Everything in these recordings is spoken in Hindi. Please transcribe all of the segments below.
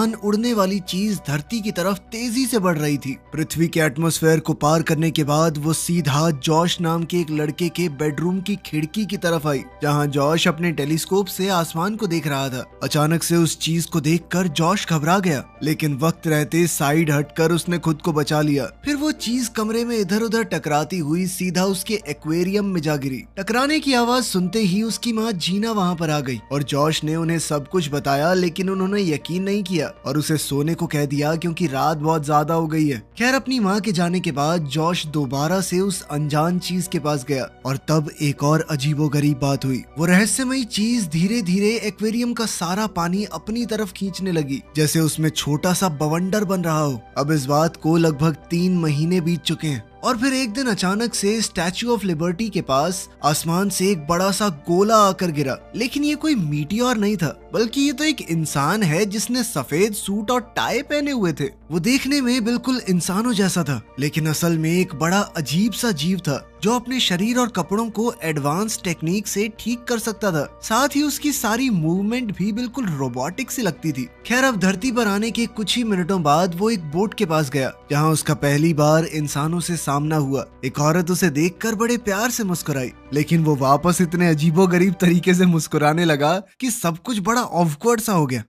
आसमान उड़ने वाली चीज धरती की तरफ तेजी से बढ़ रही थी। पृथ्वी के एटमॉस्फेयर को पार करने के बाद वो सीधा जॉश नाम के एक लड़के के बेडरूम की खिड़की की तरफ आई, जहां जॉश अपने टेलीस्कोप से आसमान को देख रहा था। अचानक से उस चीज को देखकर जॉश घबरा गया, लेकिन वक्त रहते साइड हटकर उसने खुद को बचा लिया। फिर वो चीज कमरे में इधर उधर टकराती हुई सीधा उसके एक्वेरियम में जा गिरी। टकराने की आवाज सुनते ही उसकी माँ जीना वहाँ पर आ गई और जॉश ने उन्हें सब कुछ बताया, लेकिन उन्होंने यकीन नहीं किया और उसे सोने को कह दिया क्योंकि रात बहुत ज्यादा हो गई है। खैर, अपनी माँ के जाने के बाद जॉश दोबारा से उस अनजान चीज के पास गया और तब एक और अजीबोगरीब बात हुई। वो रहस्यमयी चीज धीरे धीरे एक्वेरियम का सारा पानी अपनी तरफ खींचने लगी, जैसे उसमें छोटा सा बवंडर बन रहा हो। अब इस बात को लगभग 3 महीने बीत चुके हैं और फिर एक दिन अचानक से स्टैच्यू ऑफ लिबर्टी के पास आसमान से एक बड़ा सा गोला आकर गिरा। लेकिन ये कोई मीटियोर नहीं था, बल्कि ये तो एक इंसान है जिसने सफेद सूट और टाई पहने हुए थे। वो देखने में बिल्कुल इंसानों जैसा था, लेकिन असल में एक बड़ा अजीब सा जीव था जो अपने शरीर और कपड़ों को एडवांस टेक्निक से ठीक कर सकता था। साथ ही उसकी सारी मूवमेंट भी बिल्कुल रोबोटिक सी लगती थी। खैर, अब धरती पर आने के कुछ ही मिनटों बाद वो एक बोट के पास गया, जहां उसका पहली बार इंसानों से सामना हुआ। एक औरत उसे देखकर बड़े प्यार से मुस्कुराई, लेकिन वो वापस इतने अजीबोगरीब तरीके से मुस्कुराने लगा कि सब कुछ बड़ा ऑकवर्ड सा हो गया।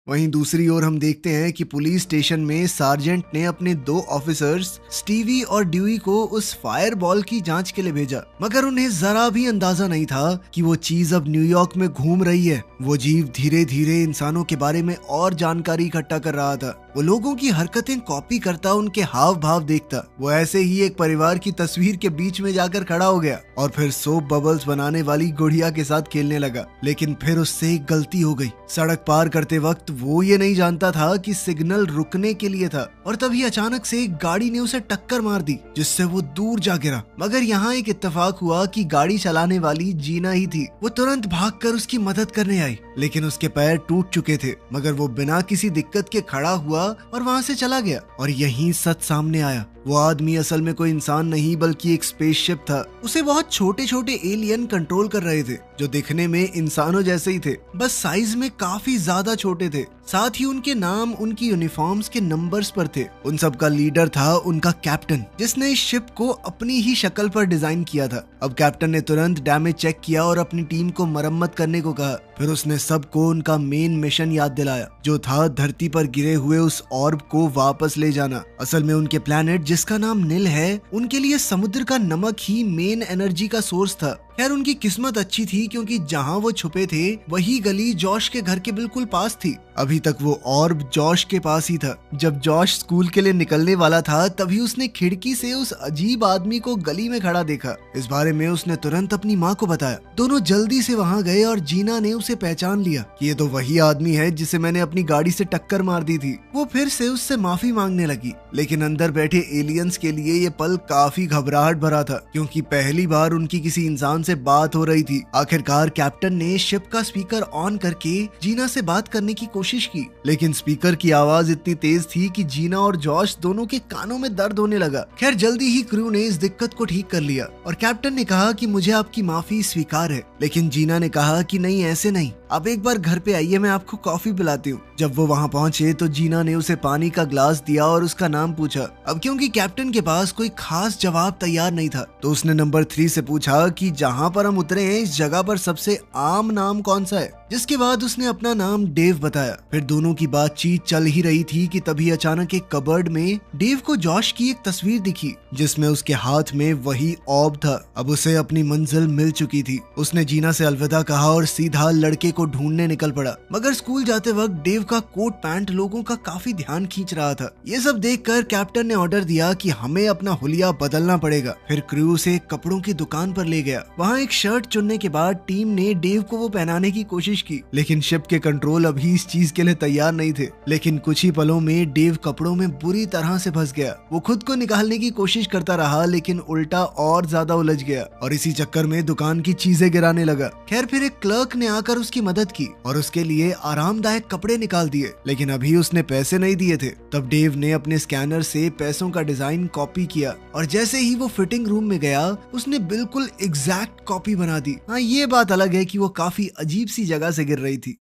वहीं दूसरी ओर हम देखते हैं कि पुलिस स्टेशन में सार्जेंट ने अपने 2 ऑफिसर्स स्टीवी और ड्यूई को उस फायर बॉल की जांच के लिए भेजा, मगर उन्हें जरा भी अंदाजा नहीं था कि वो चीज अब न्यूयॉर्क में घूम रही है। वो जीव धीरे धीरे इंसानों के बारे में और जानकारी इकट्ठा कर रहा था। वो लोगों की हरकतें कॉपी करता, उनके हाव भाव देखता। वो ऐसे ही एक परिवार की तस्वीर के बीच में जाकर खड़ा हो गया और फिर सोप बबल्स बनाने वाली गुड़िया के साथ खेलने लगा। लेकिन फिर उससे एक गलती हो गई। सड़क पार करते वक्त वो ये नहीं जानता था कि सिग्नल रुकने के लिए था और तभी अचानक से एक गाड़ी ने उसे टक्कर मार दी, जिससे वो दूर जा गिरा। मगर यहाँ एक इत्तेफाक हुआ कि गाड़ी चलाने वाली जीना ही थी। वो तुरंत भागकर उसकी मदद करने आई, लेकिन उसके पैर टूट चुके थे, मगर वो बिना किसी दिक्कत के खड़ा हुआ और वहाँ से चला गया। और यहीं सच सामने आया। वो आदमी असल में कोई इंसान नहीं बल्कि एक स्पेसशिप था। उसे बहुत छोटे छोटे एलियन कंट्रोल कर रहे थे, जो दिखने में इंसानों जैसे ही थे, बस साइज में काफी ज्यादा छोटे थे। साथ ही उनके नाम उनकी यूनिफॉर्म्स के नंबर्स पर थे। उन सब का लीडर था उनका कैप्टन, जिसने इस शिप को अपनी ही शक्ल पर डिजाइन किया था। अब कैप्टन ने तुरंत डैमेज चेक किया और अपनी टीम को मरम्मत करने को कहा। फिर उसने सबको उनका मेन मिशन याद दिलाया, जो था धरती पर गिरे हुए उस ऑर्ब को वापस ले जाना। असल में उनके प्लेनेट, जिसका नाम नील है, उनके लिए समुद्र का नमक ही मेन एनर्जी का सोर्स था। खैर, उनकी किस्मत अच्छी थी क्योंकि जहां वो छुपे थे वही गली जॉश के घर के बिल्कुल पास थी। अभी तक वो ऑर्ब जॉश के पास ही था। जब जॉश स्कूल के लिए निकलने वाला था, तभी उसने खिड़की से उस अजीब आदमी को गली में खड़ा देखा। इस बारे में उसने तुरंत अपनी माँ को बताया। दोनों जल्दी से वहाँ गए और जीना ने उसे पहचान लिया कि ये तो वही आदमी है जिसे मैंने अपनी गाड़ी से टक्कर मार दी थी। वो फिर से उससे माफी मांगने लगी, लेकिन अंदर बैठे एलियंस के लिए ये पल काफी घबराहट भरा था, क्योंकि पहली बार उनकी किसी इंसान से बात हो रही थी। आखिरकार कैप्टन ने शिप का स्पीकर ऑन करके जीना से बात करने की कोशिश की, लेकिन स्पीकर की आवाज इतनी तेज थी कि जीना और जॉश दोनों के कानों में दर्द होने लगा। खैर, जल्दी ही क्रू ने इस दिक्कत को ठीक कर लिया और कैप्टन ने कहा कि मुझे आपकी माफी स्वीकार है। लेकिन जीना ने कहा कि नहीं, ऐसे नहीं, आप एक बार घर पे आइए, मैं आपको कॉफी पिलाती हूँ। जब वो वहाँ पहुँचे तो जीना ने उसे पानी का ग्लास दिया और उसका नाम पूछा। अब क्योंकि कैप्टन के पास कोई खास जवाब तैयार नहीं था, तो उसने नंबर 3 से पूछा कि जहाँ पर हम उतरे हैं इस जगह पर सबसे आम नाम कौन सा है। जिसके बाद उसने अपना नाम डेव बताया। फिर दोनों की बातचीत चल ही रही थी कि तभी अचानक एक कबर्ड में डेव को जॉश की एक तस्वीर दिखी, जिसमें उसके हाथ में वही ऑर्ब था। अब उसे अपनी मंजिल मिल चुकी थी। उसने जीना से अलविदा कहा और सीधा लड़के को ढूंढने निकल पड़ा। मगर स्कूल जाते वक्त डेव का कोट पैंट लोगों का काफी ध्यान खींच रहा था। ये सब देखकर कैप्टन ने ऑर्डर दिया कि हमें अपना हुलिया बदलना पड़ेगा। फिर क्रू उसे कपड़ों की दुकान पर ले गया। वहाँ एक शर्ट चुनने के बाद टीम ने डेव को वो पहनाने की कोशिश की, लेकिन शिप के कंट्रोल अभी इस चीज के लिए तैयार नहीं थे। लेकिन कुछ ही पलों में डेव कपड़ों में बुरी तरह से फंस गया। वो खुद को निकालने की कोशिश करता रहा, लेकिन उल्टा और ज्यादा उलझ गया और इसी चक्कर में दुकान की चीजें गिराने लगा। खैर, फिर एक क्लर्क ने आकर उसकी मदद की और उसके लिए आरामदायक कपड़े निकाल दिए, लेकिन अभी उसने पैसे नहीं दिए थे। तब डेव ने अपने स्कैनर से पैसों का डिजाइन कॉपी किया और जैसे ही वो फिटिंग रूम में गया, उसने बिल्कुल एग्जैक्ट कॉपी बना दी। हाँ, ये बात अलग है कि वो काफी अजीब सी जगह से गिर रही थी।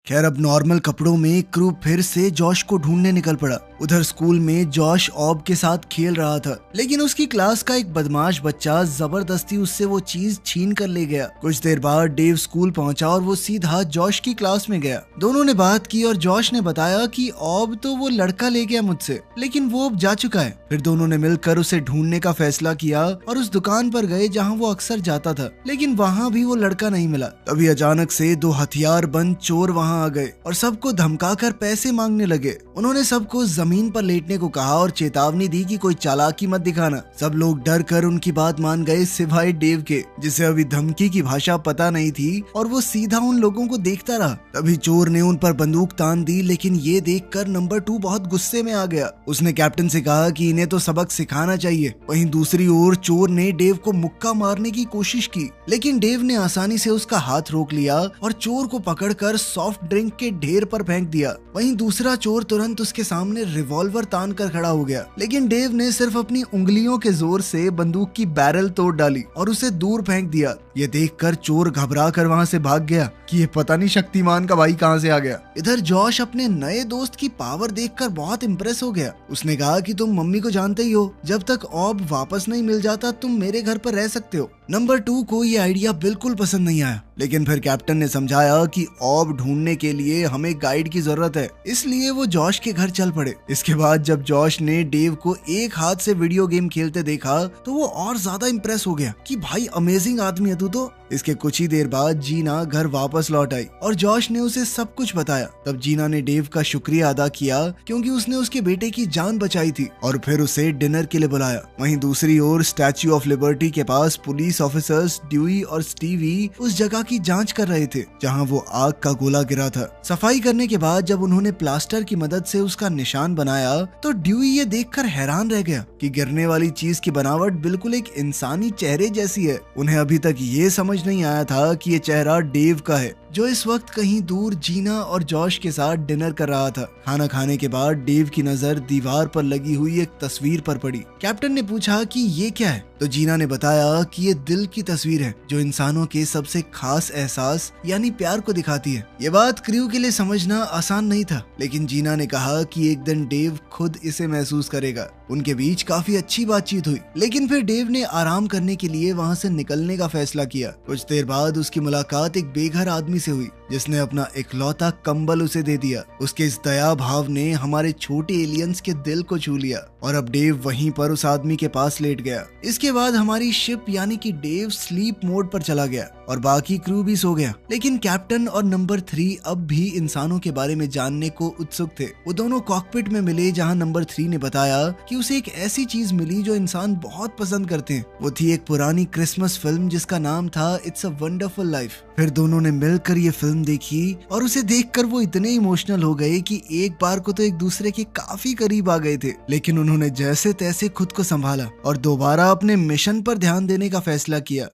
खैर अब नॉर्मल कपड़ों में क्रू फिर से जॉश को ढूंढने निकल पड़ा। उधर स्कूल में जॉश ऑब के साथ खेल रहा था, लेकिन उसकी क्लास का एक बदमाश बच्चा जबरदस्ती उससे वो चीज छीन कर ले गया। कुछ देर बाद डेव स्कूल पहुंचा और वो सीधा जॉश की क्लास में गया। दोनों ने बात की और जॉश ने बताया कि ऑब तो वो लड़का ले गया मुझसे, लेकिन वो अब जा चुका है। फिर दोनों ने मिलकर उसे ढूंढने का फैसला किया और उस दुकान पर गए जहाँ वो अक्सर जाता था, लेकिन वहाँ भी वो लड़का नहीं मिला। तभी अचानक से दो हथियार बंद चोर वहाँ आ गए और सबको धमकाकर पैसे मांगने लगे। उन्होंने सबको जमीन पर लेटने को कहा और चेतावनी दी कि कोई चालाकी मत दिखाना। सब लोग डर कर उनकी बात मान गए सिवाय डेव के, जिसे अभी धमकी की भाषा पता नहीं थी और वो सीधा उन लोगों को देखता रहा। तभी चोर ने उन पर बंदूक तान दी, लेकिन ये देखकर नंबर 2 बहुत गुस्से में आ गया। उसने कैप्टन से कहा कि इन्हें तो सबक सिखाना चाहिए। वहीं दूसरी ओर चोर ने डेव को मुक्का मारने की कोशिश की, लेकिन डेव ने आसानी से उसका हाथ रोक लिया और चोर को पकड़कर सॉफ्ट ड्रिंक के ढेर पर फेंक दिया। वहीं दूसरा चोर तुरंत उसके सामने रिवॉल्वर तान कर खड़ा हो गया, लेकिन डेव ने सिर्फ अपनी उंगलियों के जोर से बंदूक की बैरल तोड़ डाली और उसे दूर फेंक दिया। ये देखकर चोर घबरा कर वहाँ से भाग गया कि ये पता नहीं शक्तिमान का भाई कहाँ से आ गया। इधर जॉश अपने नए दोस्त की पावर देखकर बहुत इम्प्रेस हो गया। उसने कहा कि तुम मम्मी को जानते ही हो, जब तक ऑब वापस नहीं मिल जाता तुम मेरे घर पर रह सकते हो। नंबर 2 को ये आइडिया बिल्कुल पसंद नहीं आया, लेकिन फिर कैप्टन ने समझाया कि ऑब ढूंढने के लिए हमें गाइड की जरूरत है, इसलिए वो जॉश के घर चल पड़े। इसके बाद जब जॉश ने डेव को एक हाथ से वीडियो गेम खेलते देखा तो वो और ज्यादा इम्प्रेस हो गया कि भाई अमेजिंग आदमी है तू तो। इसके कुछ ही देर बाद जीना घर वापस लौट आई और जॉश ने उसे सब कुछ बताया। तब जीना ने डेव का शुक्रिया अदा किया क्योंकि उसने उसके बेटे की जान बचाई थी और फिर उसे डिनर के लिए बुलाया। वहीं दूसरी ओर स्टैच्यू ऑफ लिबर्टी के पास पुलिस ऑफिसर्स ड्यूई और स्टीवी उस जगह की जांच कर रहे थे जहां वो आग का गोला गिरा था। सफाई करने के बाद जब उन्होंने प्लास्टर की मदद से उसका निशान बनाया तो ड्यूई ये देखकर हैरान रह गया कि गिरने वाली चीज की बनावट बिल्कुल एक इंसानी चेहरे जैसी है। उन्हें अभी तक ये समझ नहीं आया था कि ये चेहरा डेव का है, जो इस वक्त कहीं दूर जीना और जॉश के साथ डिनर कर रहा था। खाना खाने के बाद डेव की नजर दीवार पर लगी हुई एक तस्वीर पर पड़ी। कैप्टन ने पूछा कि ये क्या है, तो जीना ने बताया कि ये दिल की तस्वीर है जो इंसानों के सबसे खास एहसास यानी प्यार को दिखाती है। ये बात क्रू के लिए समझना आसान नहीं था, लेकिन जीना ने कहा कि एक दिन डेव खुद इसे महसूस करेगा। उनके बीच काफी अच्छी बातचीत हुई, लेकिन फिर डेव ने आराम करने के लिए वहाँ से निकलने का फैसला किया। कुछ देर बाद उसकी मुलाकात एक बेघर आदमी से हुई जिसने अपना इकलौता कंबल उसे दे दिया। उसके इस दया भाव ने हमारे छोटे एलियंस के दिल को छू लिया और अब डेव वहीं पर उस आदमी के पास लेट गया। इसके बाद हमारी शिप यानी कि डेव स्लीप मोड पर चला गया और बाकी क्रू भी सो गया, लेकिन कैप्टन और नंबर 3 अब भी इंसानों के बारे में जानने को उत्सुक थे। वो दोनों कॉकपिट में मिले जहां नंबर 3 ने बताया कि उसे एक ऐसी चीज मिली जो इंसान बहुत पसंद करते हैं। वो थी एक पुरानी क्रिसमस फिल्म जिसका नाम था इट्स अ वंडरफुल लाइफ। फिर दोनों ने मिलकर ये फिल्म देखी और उसे देखकर वो इतने इमोशनल हो गए कि एक बार को तो एक दूसरे के काफी करीब आ गए थे, लेकिन उन्होंने जैसे तैसे खुद को संभाला और दोबारा अपने मिशन पर ध्यान देने का फैसला किया।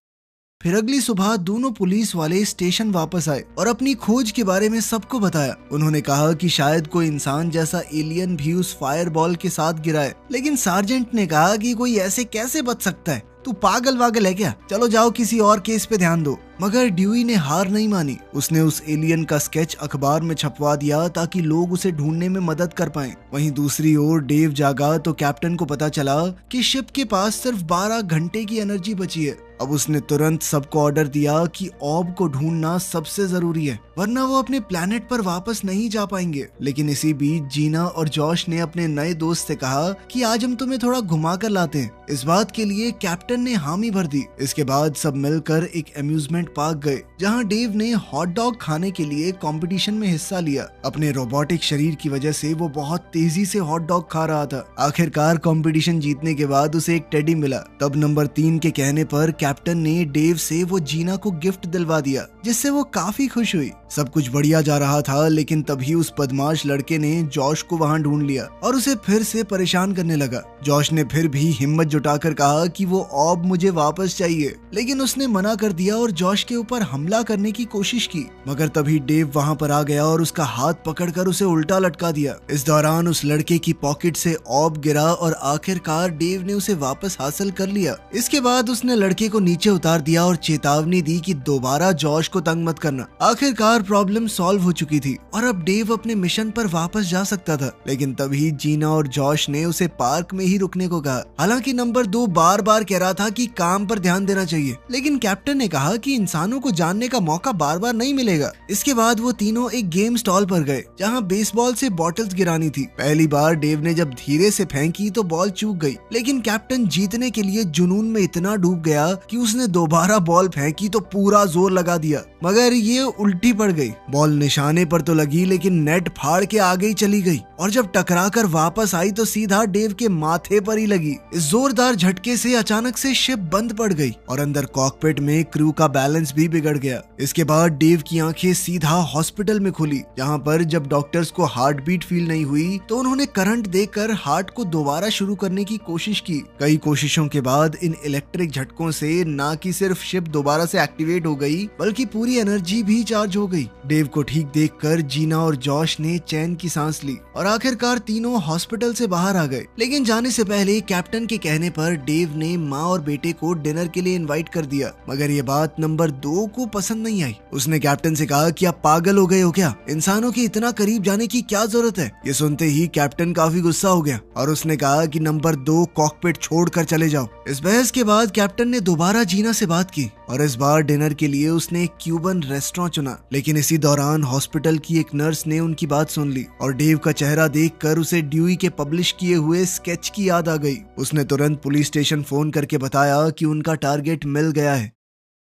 फिर अगली सुबह दोनों पुलिस वाले स्टेशन वापस आए और अपनी खोज के बारे में सबको बताया। उन्होंने कहा कि शायद कोई इंसान जैसा एलियन भी उस फायरबॉल के साथ गिरा है, लेकिन सार्जेंट ने कहा कि कोई ऐसे कैसे बच सकता है, तू पागल वागल है क्या, चलो जाओ किसी और केस पे ध्यान दो। मगर ड्यूई ने हार नहीं मानी। उसने उस एलियन का स्केच अखबार में छपवा दिया ताकि लोग उसे ढूंढने में मदद कर पाएं। वहीं दूसरी ओर डेव जागा तो कैप्टन को पता चला कि शिप के पास सिर्फ 12 घंटे की एनर्जी बची है। अब उसने तुरंत सबको ऑर्डर दिया कि ऑब को ढूंढना सबसे जरूरी है, वरना वो अपने प्लेनेट पर वापस नहीं जा पाएंगे। लेकिन इसी बीच जीना और जॉश ने अपने नए दोस्त से कहा कि आज हम तुम्हें थोड़ा घुमा कर लाते हैं। इस बात के लिए कैप्टन ने हामी भर दी। इसके बाद सब मिलकर एक अम्यूजमेंट पार्क गए जहां डेव ने हॉट डॉग खाने के लिए कंपटीशन में हिस्सा लिया। अपने रोबोटिक शरीर की वजह से वो बहुत तेजी से हॉट डॉग खा रहा था। आखिरकार कंपटीशन जीतने के बाद उसे एक टेडी मिला। तब नंबर 3 के कहने पर कैप्टन ने डेव से वो जीना को गिफ्ट दिलवा दिया, जिससे वो काफी खुश हुई। सब कुछ बढ़िया जा रहा था, लेकिन तभी उस बदमाश लड़के ने जॉश को वहां ढूंढ लिया और उसे फिर से परेशान करने लगा। जॉश ने फिर भी हिम्मत जुटाकर कहा कि वो ऑब मुझे वापस चाहिए, लेकिन उसने मना कर दिया और जॉश के ऊपर हमला करने की कोशिश की। मगर तभी डेव वहां पर आ गया और उसका हाथ पकड़कर उसे उल्टा लटका दिया। इस दौरान उस लड़के की पॉकेट से ऑब गिरा और आखिरकार डेव ने उसे वापस हासिल कर लिया। इसके बाद उसने लड़के को नीचे उतार दिया और चेतावनी दी कि दोबारा जॉश को तंग मत करना। आखिरकार प्रॉब्लम सॉल्व हो चुकी थी और अब डेव अपने मिशन पर वापस जा सकता था, लेकिन तभी जीना और जॉश ने उसे पार्क में ही रुकने को कहा। हालांकि नंबर 2 बार बार कह रहा था कि काम पर ध्यान देना चाहिए, लेकिन कैप्टन ने कहा कि इंसानों को जानने का मौका बार बार नहीं मिलेगा। इसके बाद वो तीनों एक गेम स्टॉल पर गए जहां बेसबॉल से बॉटल्स गिरानी थी। पहली बार डेव ने जब धीरे से फेंकी तो बॉल चूक गई, लेकिन कैप्टन जीतने के लिए जुनून में इतना डूब गया कि उसने दोबारा बॉल फेंकी तो पूरा जोर लगा दिया, मगर ये उल्टी पड़ गई। बॉल निशाने पर तो लगी लेकिन नेट फाड़ के आगे ही चली गई और जब टकरा कर वापस आई तो सीधा डेव के माथे पर ही लगी। इस जोरदार झटके से अचानक से शिप बंद पड़ गई और अंदर कॉकपिट में क्रू का बैलेंस भी बिगड़ गया। इसके बाद डेव की आंखें सीधा हॉस्पिटल में खुली, जहां पर जब डॉक्टर्स को हार्ट बीट फील नहीं हुई तो उन्होंने करंट देकर हार्ट को दोबारा शुरू करने की कोशिश की। कई कोशिशों के बाद इन इलेक्ट्रिक झटकों से न कि सिर्फ शिप दोबारा से एक्टिवेट हो गई बल्कि पूरी एनर्जी भी चार्ज हो गई। डेव को ठीक देखकर जीना और जॉश ने चैन की सांस ली और आखिरकार तीनों हॉस्पिटल से बाहर आ गए। लेकिन जाने से पहले कैप्टन के कहने पर डेव ने माँ और बेटे को डिनर के लिए इनवाइट कर दिया, मगर ये बात नंबर 2 को पसंद नहीं आई। उसने कैप्टन से कहा कि आप पागल हो गए हो क्या, इंसानों के इतना करीब जाने की क्या जरूरत है। ये सुनते ही कैप्टन काफी गुस्सा हो गया और उसने कहा कि नंबर 2 कॉकपिट छोड़कर चले जाओ। इस बहस के बाद कैप्टन ने दोबारा जीना से बात की और इस बार डिनर के लिए उसने एक क्यूबन रेस्टोरेंट चुना। लेकिन इसी दौरान हॉस्पिटल की एक नर्स ने उनकी बात सुन ली और डेव का चेहरा देखकर उसे ड्यूई के पब्लिश किए हुए स्केच की याद आ गई। उसने तुरंत पुलिस स्टेशन फोन करके बताया कि उनका टारगेट मिल गया है।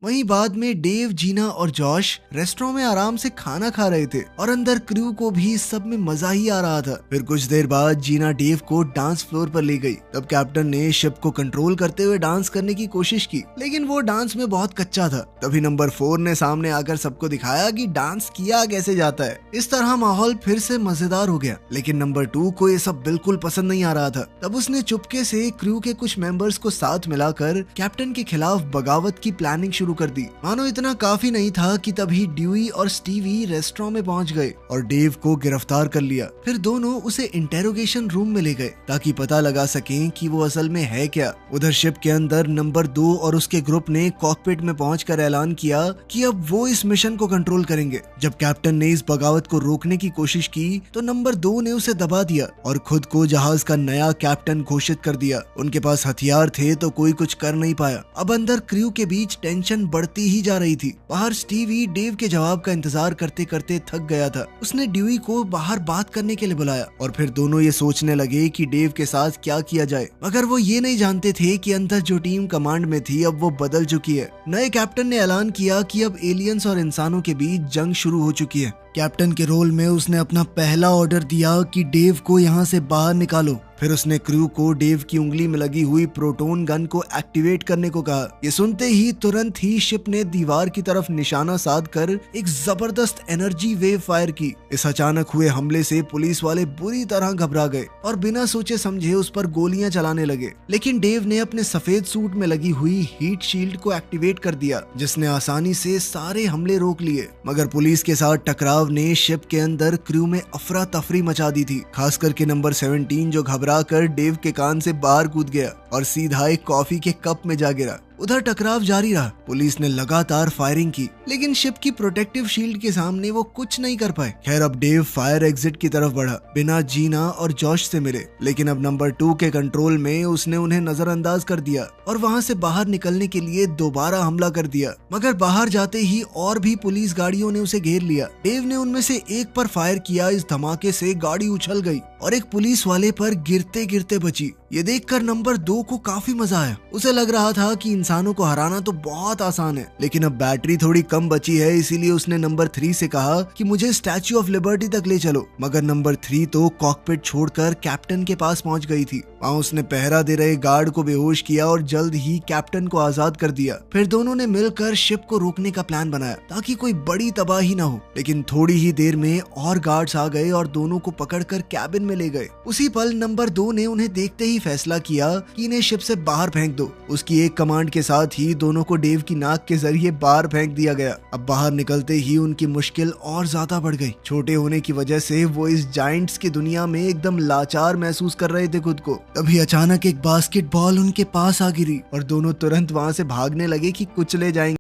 वहीं बाद में डेव, जीना और जॉश रेस्टोरेंट में आराम से खाना खा रहे थे और अंदर क्रू को भी इस सब में मजा ही आ रहा था। फिर कुछ देर बाद जीना डेव को डांस फ्लोर पर ले गई। तब कैप्टन ने शिप को कंट्रोल करते हुए डांस करने की कोशिश की, लेकिन वो डांस में बहुत कच्चा था। तभी नंबर 4 ने सामने आकर सबको दिखाया कि डांस किया कैसे जाता है। इस तरह माहौल फिर से मजेदार हो गया, लेकिन नंबर 2 को ये सब बिल्कुल पसंद नहीं आ रहा था। तब उसने चुपके से क्रू के कुछ मेंबर्स को साथ मिलाकर कैप्टन के खिलाफ बगावत की प्लानिंग शुरू कर दी। मानो इतना काफी नहीं था कि तभी ड्यूई और स्टीवी रेस्टोरेंट में पहुंच गए और डेव को गिरफ्तार कर लिया। फिर दोनों उसे इंटेरोगेशन रूम में ले गए ताकि पता लगा सकें कि वो असल में है क्या। उधर शिप के अंदर नंबर 2 और उसके ग्रुप ने कॉकपिट में पहुंचकर ऐलान किया कि अब वो इस मिशन को कंट्रोल करेंगे। जब कैप्टन ने इस बगावत को रोकने की कोशिश की तो नंबर 2 ने उसे दबा दिया और खुद को जहाज का नया कैप्टन घोषित कर दिया। उनके पास हथियार थे तो कोई कुछ कर नहीं पाया। अब अंदर क्रू के बीच टेंशन बढ़ती ही जा रही थी। बाहर स्टीवी डेव के जवाब का इंतजार करते करते थक गया था। उसने ड्यूई को बाहर बात करने के लिए बुलाया और फिर दोनों ये सोचने लगे कि डेव के साथ क्या किया जाए, मगर वो ये नहीं जानते थे कि अंदर जो टीम कमांड में थी अब वो बदल चुकी है। नए कैप्टन ने ऐलान किया कि अब एलियंस और इंसानों के बीच जंग शुरू हो चुकी है। कैप्टन के रोल में उसने अपना पहला ऑर्डर दिया कि डेव को यहाँ से बाहर निकालो। फिर उसने क्रू को डेव की उंगली में लगी हुई प्रोटोन गन को एक्टिवेट करने को कहा। ये सुनते ही तुरंत ही शिप ने दीवार की तरफ निशाना साधकर एक जबरदस्त एनर्जी वेव फायर की। इस अचानक हुए हमले से पुलिस वाले बुरी तरह घबरा गए और बिना सोचे समझे उस पर गोलियां चलाने लगे। लेकिन डेव ने अपने सफेद सूट में लगी हुई हीट शील्ड को एक्टिवेट कर दिया, जिसने आसानी से सारे हमले रोक लिए। मगर पुलिस के साथ टकराव ने शिप के अंदर क्रू में अफरा तफरी मचा दी थी, खास करके नंबर 17 जो घबरा कर डेव के कान से बाहर कूद गया और सीधा एक कॉफी के कप में जा गिरा। उधर टकराव जारी रहा। पुलिस ने लगातार फायरिंग की, लेकिन शिप की प्रोटेक्टिव शील्ड के सामने वो कुछ नहीं कर पाए। खैर अब डेव फायर एग्जिट की तरफ बढ़ा, बिना जीना और जॉश से मिले। लेकिन अब नंबर 2 के कंट्रोल में उसने उन्हें नजरअंदाज कर दिया और वहां से बाहर निकलने के लिए दोबारा हमला कर दिया। मगर बाहर जाते ही और भी पुलिस गाड़ियों ने उसे घेर लिया। डेव ने उनमें से एक पर फायर किया। इस धमाके से गाड़ी उछल गई और एक पुलिस वाले पर गिरते गिरते बची। ये देखकर नंबर 2 को काफी मजा आया। उसे लग रहा था कि इंसानों को हराना तो बहुत आसान है, लेकिन अब बैटरी थोड़ी कम बची है, इसीलिए उसने नंबर 3 से कहा कि मुझे स्टैच्यू ऑफ लिबर्टी तक ले चलो। मगर नंबर 3 तो कॉकपिट छोड़कर कैप्टन के पास पहुंच गई थी। वहाँ उसने पहरा दे रहे गार्ड को बेहोश किया और जल्द ही कैप्टन को आजाद कर दिया। फिर दोनों ने मिलकर शिप को रोकने का प्लान बनाया ताकि कोई बड़ी तबाही न हो। लेकिन थोड़ी ही देर में और गार्ड्स आ गए और दोनों को पकड़कर कैबिन में ले गए। उसी पल नंबर 2 ने उन्हें देखते ही फैसला किया कि इन्हें शिप से बाहर फेंक दो। उसकी एक कमांड के साथ ही दोनों को डेव की नाक के जरिए बाहर फेंक दिया गया। अब बाहर निकलते ही उनकी मुश्किल और ज्यादा बढ़ गई। छोटे होने की वजह से वो इस जायंट्स की दुनिया में एकदम लाचार महसूस कर रहे थे खुद को। तभी अचानक एक बास्केटबॉल उनके पास आ गिरी और दोनों तुरंत वहां से भागने लगे कि कुचले जाएंगे।